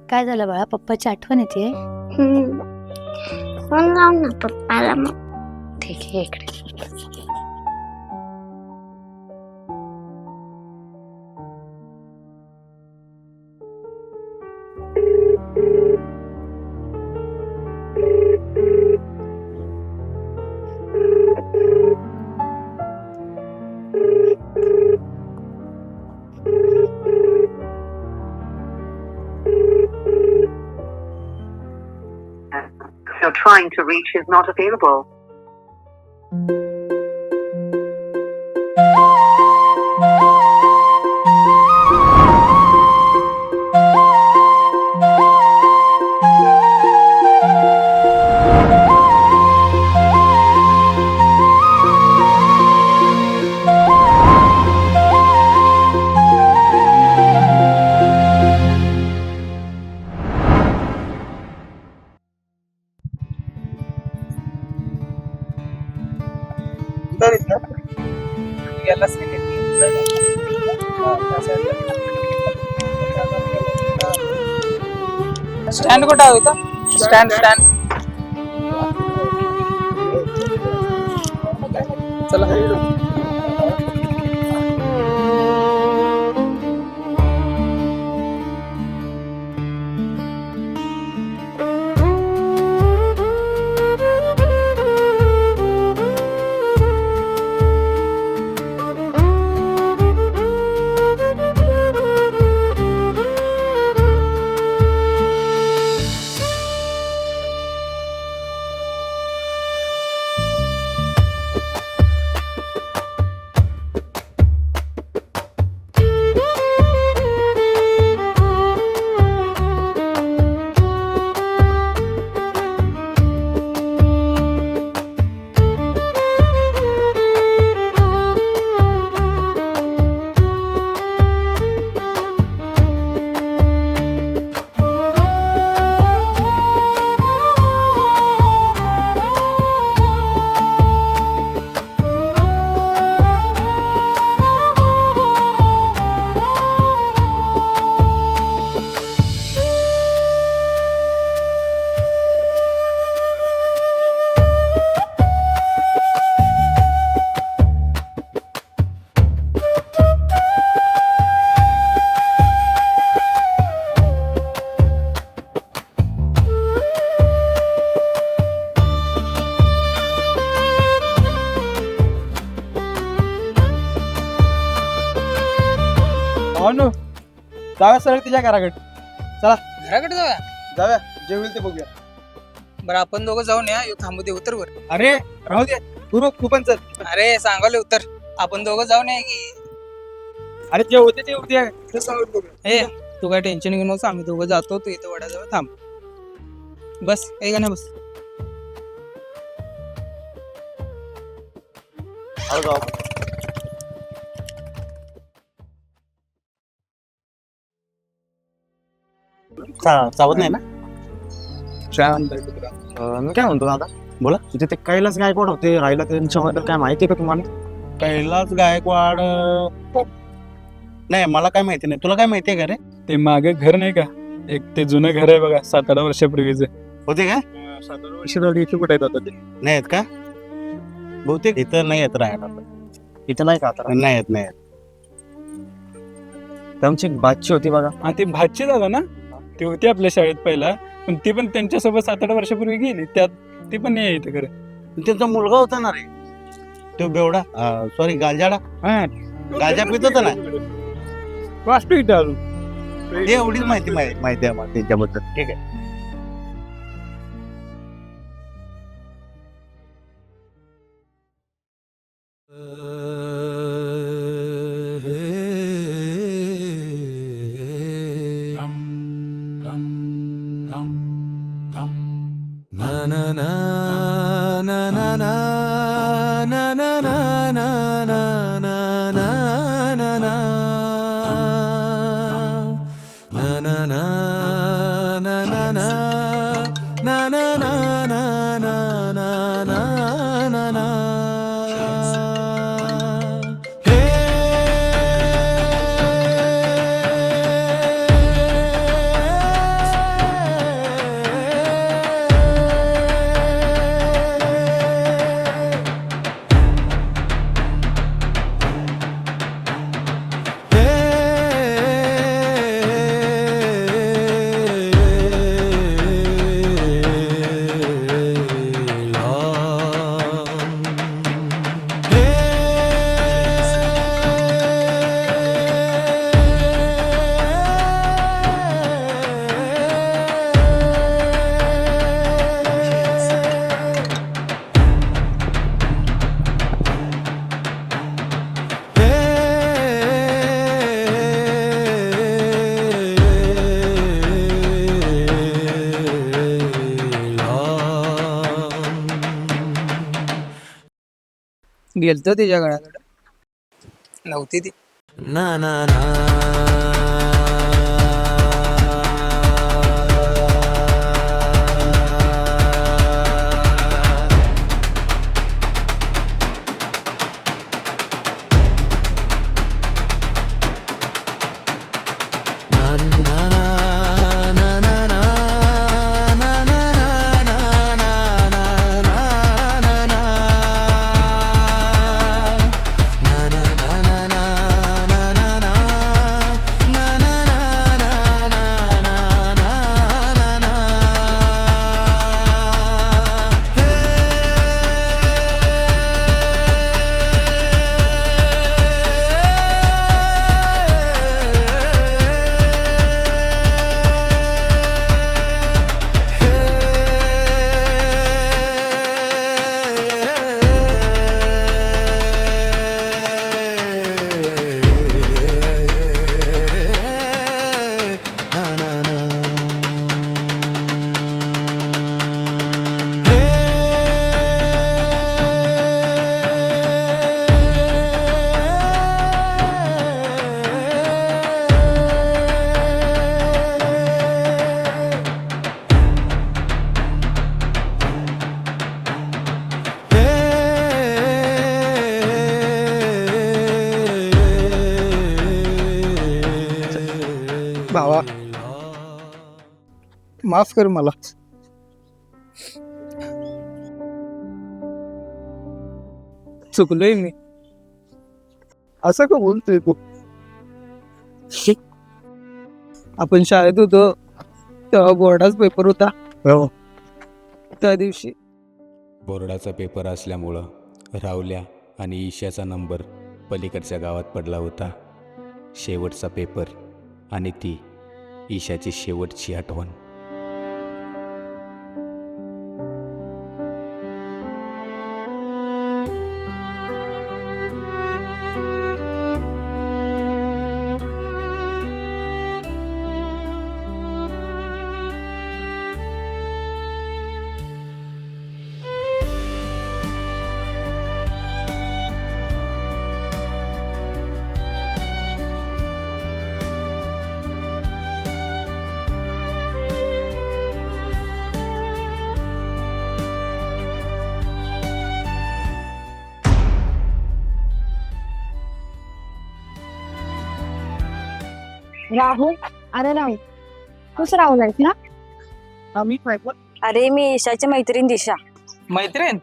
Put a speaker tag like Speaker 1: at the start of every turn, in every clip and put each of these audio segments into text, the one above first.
Speaker 1: काय झालं बाळा, पप्पाची आठवण येते?
Speaker 2: फोन लाव ना पप्पाला मग.
Speaker 1: ठीक आहे, इकडे.
Speaker 3: You're trying to reach is not available.
Speaker 4: Stand कुठं आहे इथं? स्टँड स्टँड चला.
Speaker 5: भावनो जाऊया सरळ तिच्या घराकडे. चला
Speaker 4: घराकडे जाऊया.
Speaker 5: जाऊया, जे होईल ते बघूया.
Speaker 4: बरं आपण दोघं जाऊन या. थांबू दे, उतर वर.
Speaker 5: अरे राहू दे, तू पण चल.
Speaker 4: अरे सांगाले उतर. आपण दोघं जाऊन या की.
Speaker 5: अरे जे होते ते होते, ते सांगून बघूया.
Speaker 4: हे तू काय टेन्शन घेऊ नकोस. आम्ही दोघं जातो. तू इथं वड्याजवळ थांब. बस काही का नाही, बस.
Speaker 6: चावत नाही ना? मी काय म्हणतो दादा, बोला. तिथे ते कैलास गायकवाड होते राहिला, त्यांच्याबद्दल काय माहिती का तुम्हाला? कैलास गायकवाड नाही, मला काय माहिती नाही. तुला काय माहिती आहे का रे?
Speaker 5: ते मागे घर नाही का, एक ते जुनं घर आहे बघा, 7-8 वर्षापूर्वीच.
Speaker 6: होते का?
Speaker 5: 7-8 वर्ष झाली. इथे कुठे येतात ते?
Speaker 6: नाही आहेत का? बहुतेक इथं नाही येत राहायला. इथं नाही का आता? नाही येत, नाही येत. त्यांची एक बादची होती बघा.
Speaker 5: हा, ती भाची दादा ना, ती होती आपल्या शाळेत पहिला, पण ती पण त्यांच्यासोबत 7-8 वर्षापूर्वी गेली. त्यात ती पण नाही इथे खरं.
Speaker 6: त्यांचा मुलगा होता ना रे, तो बेवडा, सॉरी गालजाडा.
Speaker 5: हा,
Speaker 6: गांजा पित होता ना.
Speaker 5: वाचतो इथं अजून.
Speaker 6: हे एवढीच माहिती आहे मला त्यांच्याबद्दल. ठीक आहे.
Speaker 4: गेलतो तिच्या घराकडे, नव्हती ती. भावा माफ कर मला. चुकलोय मी. असं का बोलतोय तू? आपण शाळेत होतो तेव्हा बोर्डाचा पेपर होता. त्या दिवशी
Speaker 7: बोर्डाचा पेपर असल्यामुळं रावल्या आणि ईशाचा नंबर पलीकडच्या गावात पडला होता. शेवटचा पेपर आणि ती ईशाची शेवटची आठवण.
Speaker 2: राहुल, अरे राहुल, तूच राहुल आहेस ना?
Speaker 4: आम्ही
Speaker 8: अरे मी ईशाची मैत्रीण दिशा.
Speaker 4: मैत्रीण.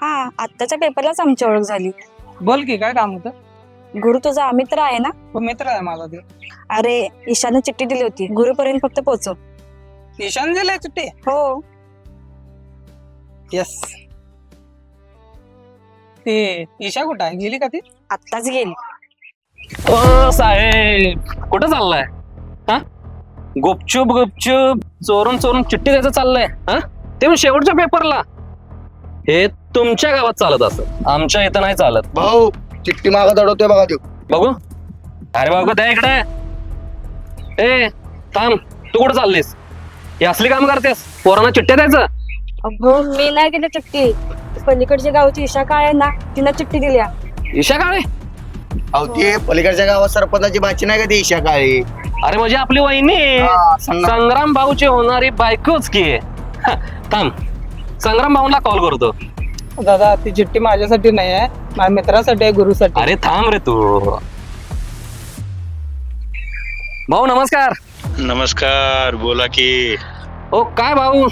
Speaker 8: हा, आत्ताच्या पेपरलाच आमची ओळख झाली.
Speaker 4: बोल की काय काम होतं?
Speaker 8: गुरु तुझा मित्र आहे ना?
Speaker 4: तो मित्र आहे माझा. ते
Speaker 8: अरे ईशाने चिठ्ठी दिली होती, गुरुपर्यंत फक्त पोहोचव.
Speaker 4: ईशान दिलाय चिठ्ठी?
Speaker 8: हो.
Speaker 4: यस. ते ईशा कुठं आहे? गेली का ती?
Speaker 8: आत्ताच गेली.
Speaker 9: ओ साहेब, कुठं चाललाय? हा, गुपचूप गुपचूप चोरून चोरून चिठ्ठी द्यायचं चाललंय? हा, ते पण शेवटच्या पेपरला. हे तुमच्या गावात चालत असत, आमच्या इथं नाही चालत.
Speaker 6: भाऊ चिठ्ठी मागा दडवतोय बघा तू.
Speaker 9: बघू. अरे बघू द्या इकडे. ए थांब, तू कुठं चाललीस? हे असली काम करतेस? पोरांना चिठ्ठ्या द्यायचं?
Speaker 8: अगो मी नाही गेले चिठ्ठी. पलीकडच्या गावची ईशा काय आहे ना, तिनं चिठ्ठी दिल्या.
Speaker 9: ईशा काळे?
Speaker 6: अहो ते पलीकडच्या गावात सरपंचाची बाची नाही का ती ईशा काळी?
Speaker 9: अरे म्हणजे आपली वहिनी संग्राम भाऊची होणारी बायकोच की. थांब, संग्राम भाऊला कॉल करतो.
Speaker 4: दादा ती चिठ्ठी माझ्यासाठी नाही आहे, माझ्या मित्रासाठी आहे, गुरुसाठी.
Speaker 9: अरे थांब रे तू. भाऊ नमस्कार.
Speaker 10: नमस्कार, बोला की.
Speaker 9: ओ काय भाऊ,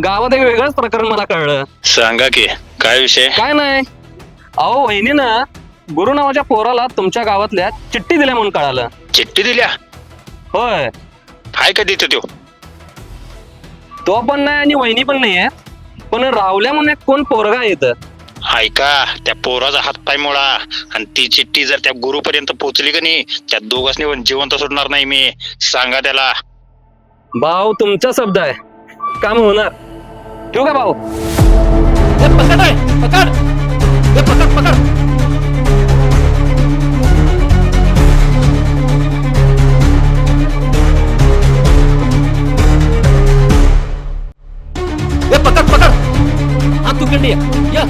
Speaker 9: गावात एक वेगळंच प्रकरण मला कळलं.
Speaker 10: सांगा की काय विषय?
Speaker 9: काय नाही, अहो वहिनीनं गुरु नावाच्या पोराला तुमच्या गावातल्या चिठ्ठी दिल्या म्हणून कळालं.
Speaker 10: चिठ्ठी दिल्या?
Speaker 9: होय.
Speaker 10: हाय का देतो
Speaker 9: तो पण नाही आणि वहिनी पण नाही आहे, पण रावल्या म्हणून एक कोण पोरगा येतं.
Speaker 10: ऐका, त्या पोराचा हातपाय मोळा आणि ती चिठ्ठी जर त्या गुरुपर्यंत पोहोचली का नाही, त्या दोघांनी जिवंत सोडणार नाही मी. सांगा त्याला.
Speaker 9: भाऊ तुमचा शब्द आहे, काम होणार. ठेवू का भाऊ? पकड आहे, पकड. पकड पकड. पकड पकड. हा तू या.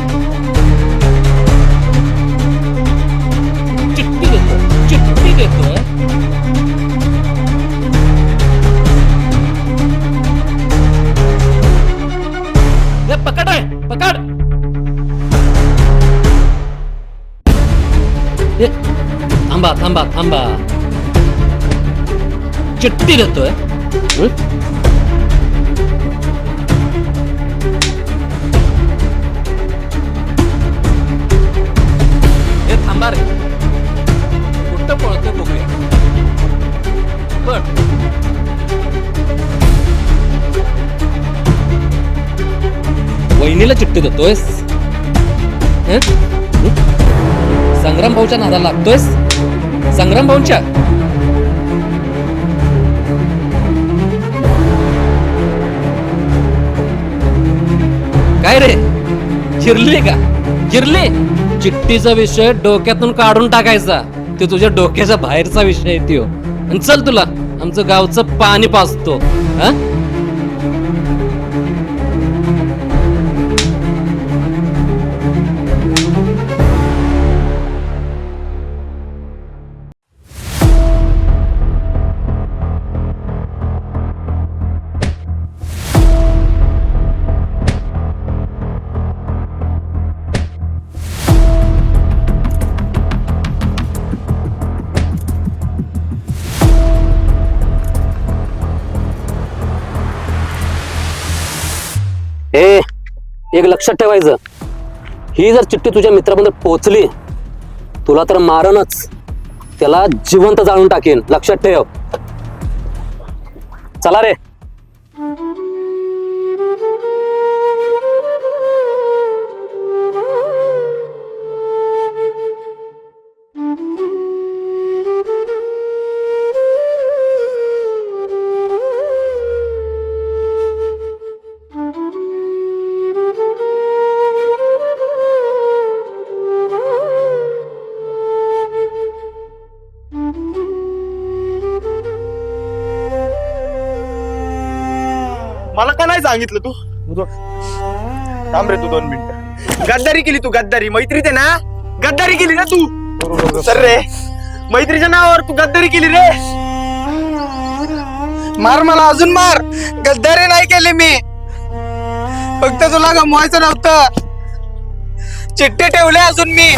Speaker 9: थांबा थांबा थांबा, चिठ्ठी देतोय. हं? हे थांबा रे, कुठं पळतोय बघूया. पण वहिनीला चिठ्ठी देतोयस? हं? संग्राम भाऊच्या नादाला लागतोयस? संग्राम भाऊंच्या? काय रे, चिरली का? चिरली? चिठ्ठीचा विषय डोक्यातून काढून टाकायचा. ते तुझ्या डोक्याच्या बाहेरचा विषय आहे त्यो. आणि चल तुला आमचं गावचं पाणी पाजतो. हा, एक लक्षात ठेवायचं, ही जर चिठ्ठी तुझ्या मित्रापर्यंत पोहोचली, तुला तर मारणच, त्याला जिवंत जाळून टाकेन. लक्षात ठेव. चला रे.
Speaker 6: मला का नाही सांगितलं तू? थांब रे तू 2 मिनिटं. गद्दारी केली तू, गद्दारी. मैत्रीत आहे ना, गद्दारी केली ना तू. सर रे, मैत्रीच्या नावावर तू गद्दारी केली रे.
Speaker 4: मार मला, अजून मार. गद्दारी नाही केली मी, फक्त तुला गमवायचं नव्हतं. चिठ्ठी ठेवले अजून मी.